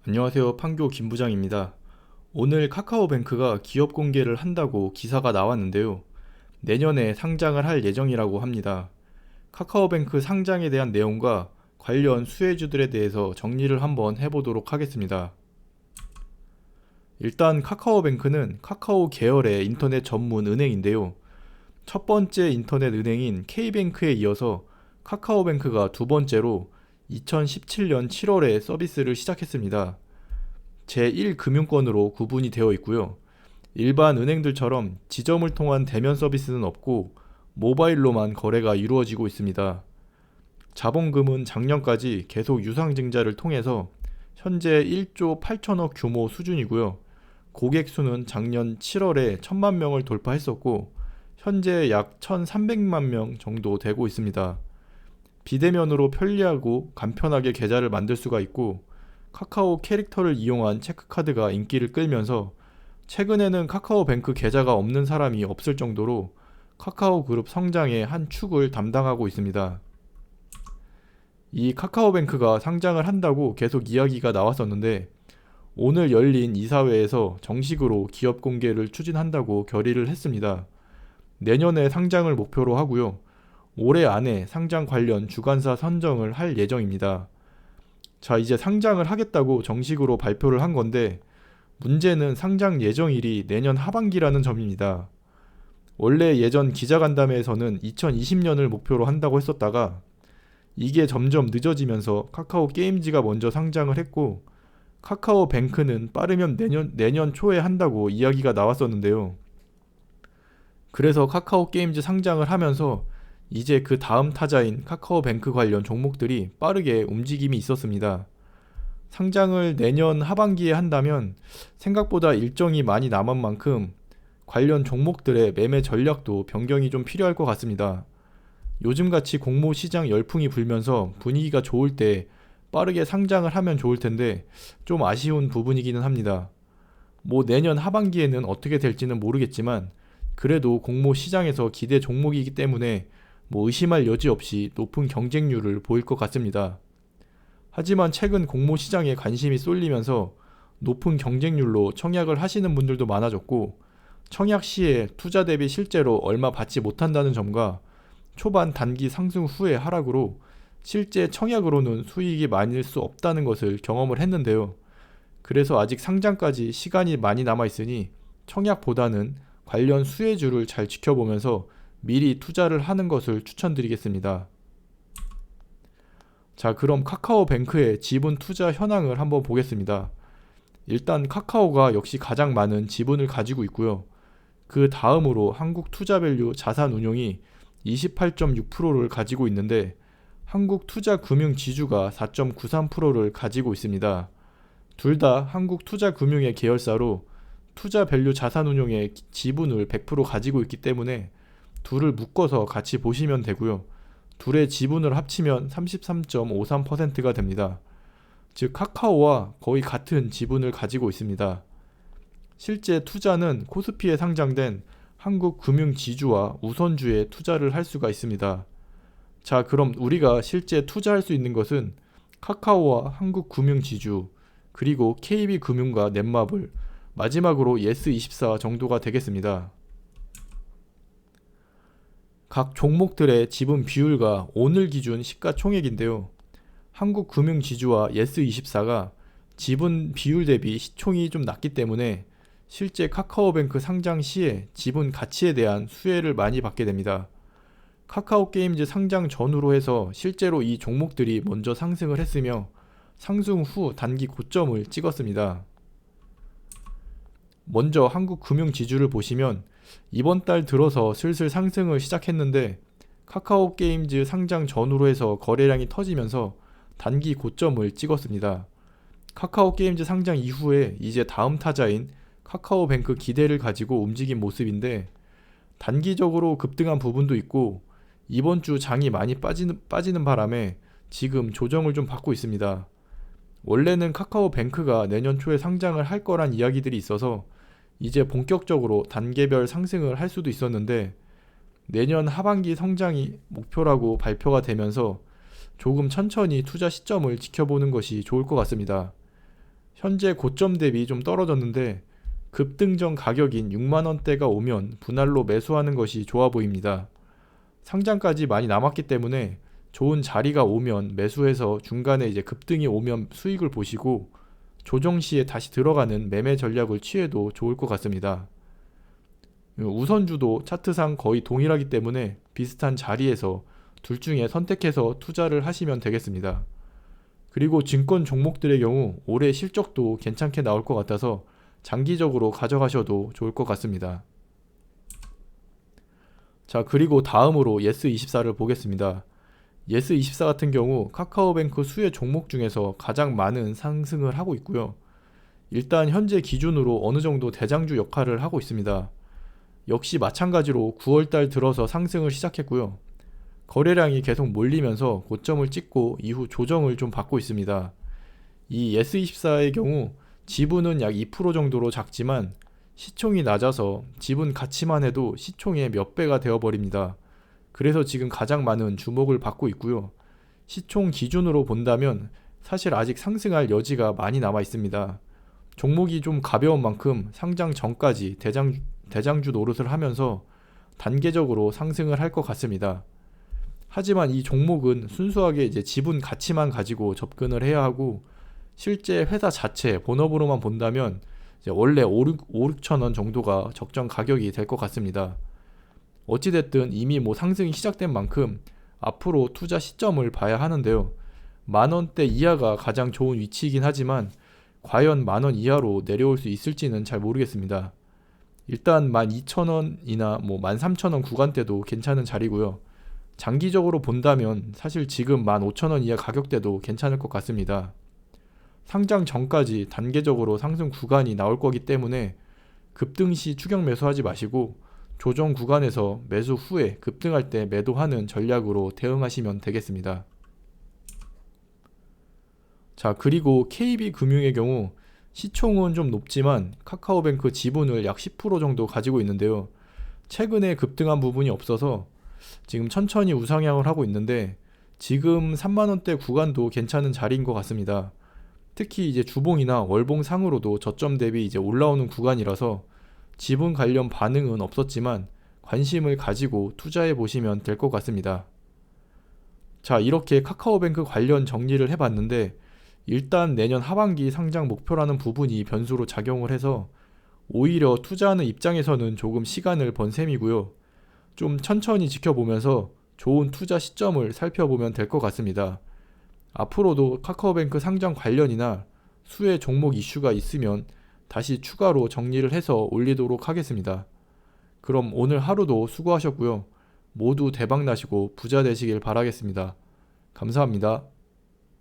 안녕하세요. 판교 김 부장입니다. 오늘 카카오뱅크가 기업 공개를 한다고 기사가 나왔는데요. 내년에 상장을 할 예정이라고 합니다. 카카오뱅크 상장에 대한 내용과 관련 수혜주들에 대해서 정리를 한번 해보도록 하겠습니다. 일단 카카오뱅크는 카카오 계열의 인터넷 전문 은행인데요. 첫 번째 인터넷 은행인 K뱅크에 이어서 카카오뱅크가 두 번째로 2017년 7월에 서비스를 시작했습니다. 제1금융권으로 구분이 되어 있고요. 일반 은행들처럼 지점을 통한 대면 서비스는 없고 모바일로만 거래가 이루어지고 있습니다. 자본금은 작년까지 계속 유상증자를 통해서 현재 1조 8천억 규모 수준이고요. 고객 수는 작년 7월에 1000만 명을 돌파했었고 현재 약 1300만 명 정도 되고 있습니다. 비대면으로 편리하고 간편하게 계좌를 만들 수가 있고 카카오 캐릭터를 이용한 체크카드가 인기를 끌면서 최근에는 카카오뱅크 계좌가 없는 사람이 없을 정도로 카카오 그룹 성장의 한 축을 담당하고 있습니다. 이 카카오뱅크가 상장을 한다고 계속 이야기가 나왔었는데 오늘 열린 이사회에서 정식으로 기업 공개를 추진한다고 결의를 했습니다. 내년에 상장을 목표로 하고요. 올해 안에 상장 관련 주관사 선정을 할 예정입니다. 자, 이제 상장을 하겠다고 정식으로 발표를 한 건데 문제는 상장 예정일이 내년 하반기라는 점입니다. 원래 예전 기자간담회에서는 2020년을 목표로 한다고 했었다가 이게 점점 늦어지면서 카카오 게임즈가 먼저 상장을 했고 카카오뱅크는 빠르면 내년 초에 한다고 이야기가 나왔었는데요. 그래서 카카오 게임즈 상장을 하면서 이제 그 다음 타자인 카카오뱅크 관련 종목들이 빠르게 움직임이 있었습니다. 상장을 내년 하반기에 한다면 생각보다 일정이 많이 남은 만큼 관련 종목들의 매매 전략도 변경이 좀 필요할 것 같습니다. 요즘같이 공모 시장 열풍이 불면서 분위기가 좋을 때 빠르게 상장을 하면 좋을 텐데 좀 아쉬운 부분이기는 합니다. 뭐 내년 하반기에는 어떻게 될지는 모르겠지만 그래도 공모 시장에서 기대 종목이기 때문에 뭐 의심할 여지 없이 높은 경쟁률을 보일 것 같습니다. 하지만 최근 공모 시장에 관심이 쏠리면서 높은 경쟁률로 청약을 하시는 분들도 많아졌고 청약 시에 투자 대비 실제로 얼마 받지 못한다는 점과 초반 단기 상승 후의 하락으로 실제 청약으로는 수익이 많을 수 없다는 것을 경험을 했는데요. 그래서 아직 상장까지 시간이 많이 남아 있으니 청약보다는 관련 수혜주를 잘 지켜보면서 미리 투자를 하는 것을 추천드리겠습니다. 자, 그럼 카카오뱅크의 지분 투자 현황을 한번 보겠습니다. 일단 카카오가 역시 가장 많은 지분을 가지고 있고요. 그 다음으로 한국투자밸류 자산운용이 28.6%를 가지고 있는데 한국투자금융지주가 4.93%를 가지고 있습니다. 둘 다 한국투자금융의 계열사로 투자밸류 자산운용의 지분을 100% 가지고 있기 때문에 둘을 묶어서 같이 보시면 되고요. 둘의 지분을 합치면 33.53%가 됩니다. 즉 카카오와 거의 같은 지분을 가지고 있습니다. 실제 투자는 코스피에 상장된 한국금융지주와 우선주에 투자를 할 수가 있습니다. 자, 그럼 우리가 실제 투자할 수 있는 것은 카카오와 한국금융지주 그리고 KB금융과 넷마블 마지막으로 예스24 정도가 되겠습니다. 각 종목들의 지분 비율과 오늘 기준 시가총액인데요. 한국금융지주와 예스24가 지분 비율 대비 시총이 좀 낮기 때문에 실제 카카오뱅크 상장 시에 지분 가치에 대한 수혜를 많이 받게 됩니다. 카카오게임즈 상장 전후로 해서 실제로 이 종목들이 먼저 상승을 했으며 상승 후 단기 고점을 찍었습니다. 먼저 한국금융지주를 보시면 이번 달 들어서 슬슬 상승을 시작했는데 카카오게임즈 상장 전후로 해서 거래량이 터지면서 단기 고점을 찍었습니다. 카카오게임즈 상장 이후에 이제 다음 타자인 카카오뱅크 기대를 가지고 움직인 모습인데 단기적으로 급등한 부분도 있고 이번 주 장이 많이 빠지는 바람에 지금 조정을 좀 받고 있습니다. 원래는 카카오뱅크가 내년 초에 상장을 할 거란 이야기들이 있어서 이제 본격적으로 단계별 상승을 할 수도 있었는데 내년 하반기 성장이 목표라고 발표가 되면서 조금 천천히 투자 시점을 지켜보는 것이 좋을 것 같습니다. 현재 고점 대비 좀 떨어졌는데 급등 전 가격인 6만원대가 오면 분할로 매수하는 것이 좋아 보입니다. 상장까지 많이 남았기 때문에 좋은 자리가 오면 매수해서 중간에 이제 급등이 오면 수익을 보시고 조정 시에 다시 들어가는 매매 전략을 취해도 좋을 것 같습니다. 우선주도 차트상 거의 동일하기 때문에 비슷한 자리에서 둘 중에 선택해서 투자를 하시면 되겠습니다. 그리고 증권 종목들의 경우 올해 실적도 괜찮게 나올 것 같아서 장기적으로 가져가셔도 좋을 것 같습니다. 자, 그리고 다음으로 예스24를 보겠습니다. 예스24 같은 경우 카카오뱅크 수혜 종목 중에서 가장 많은 상승을 하고 있고요. 일단 현재 기준으로 어느 정도 대장주 역할을 하고 있습니다. 역시 마찬가지로 9월달 들어서 상승을 시작했고요. 거래량이 계속 몰리면서 고점을 찍고 이후 조정을 좀 받고 있습니다. 이 예스24의 경우 지분은 약 2% 정도로 작지만 시총이 낮아서 지분 가치만 해도 시총의 몇 배가 되어버립니다. 그래서 지금 가장 많은 주목을 받고 있고요. 시총 기준으로 본다면 사실 아직 상승할 여지가 많이 남아 있습니다. 종목이 좀 가벼운 만큼 상장 전까지 대장주 노릇을 하면서 단계적으로 상승을 할 것 같습니다. 하지만 이 종목은 순수하게 이제 지분 가치만 가지고 접근을 해야 하고 실제 회사 자체 본업으로만 본다면 이제 원래 5, 6천 원 정도가 적정 가격이 될 것 같습니다. 어찌됐든 이미 상승이 시작된 만큼 앞으로 투자 시점을 봐야 하는데요. 만원대 이하가 가장 좋은 위치이긴 하지만 과연 만원 이하로 내려올 수 있을지는 잘 모르겠습니다. 일단 12,000원이나 13,000원 구간대도 괜찮은 자리고요. 장기적으로 본다면 사실 지금 15,000원 이하 가격대도 괜찮을 것 같습니다. 상장 전까지 단계적으로 상승 구간이 나올 거기 때문에 급등 시 추격 매수하지 마시고 조정 구간에서 매수 후에 급등할 때 매도하는 전략으로 대응하시면 되겠습니다. 자, 그리고 KB금융의 경우 시총은 좀 높지만 카카오뱅크 지분을 약 10% 정도 가지고 있는데요. 최근에 급등한 부분이 없어서 지금 천천히 우상향을 하고 있는데 지금 3만원대 구간도 괜찮은 자리인 것 같습니다. 특히 이제 주봉이나 월봉 상으로도 저점 대비 이제 올라오는 구간이라서 지분 관련 반응은 없었지만 관심을 가지고 투자해 보시면 될 것 같습니다. 자, 이렇게 카카오뱅크 관련 정리를 해봤는데 일단 내년 하반기 상장 목표라는 부분이 변수로 작용을 해서 오히려 투자하는 입장에서는 조금 시간을 번 셈이고요. 좀 천천히 지켜보면서 좋은 투자 시점을 살펴보면 될 것 같습니다. 앞으로도 카카오뱅크 상장 관련이나 수혜 종목 이슈가 있으면 다시 추가로 정리를 해서 올리도록 하겠습니다. 그럼 오늘 하루도 수고하셨고요. 모두 대박 나시고 부자 되시길 바라겠습니다. 감사합니다.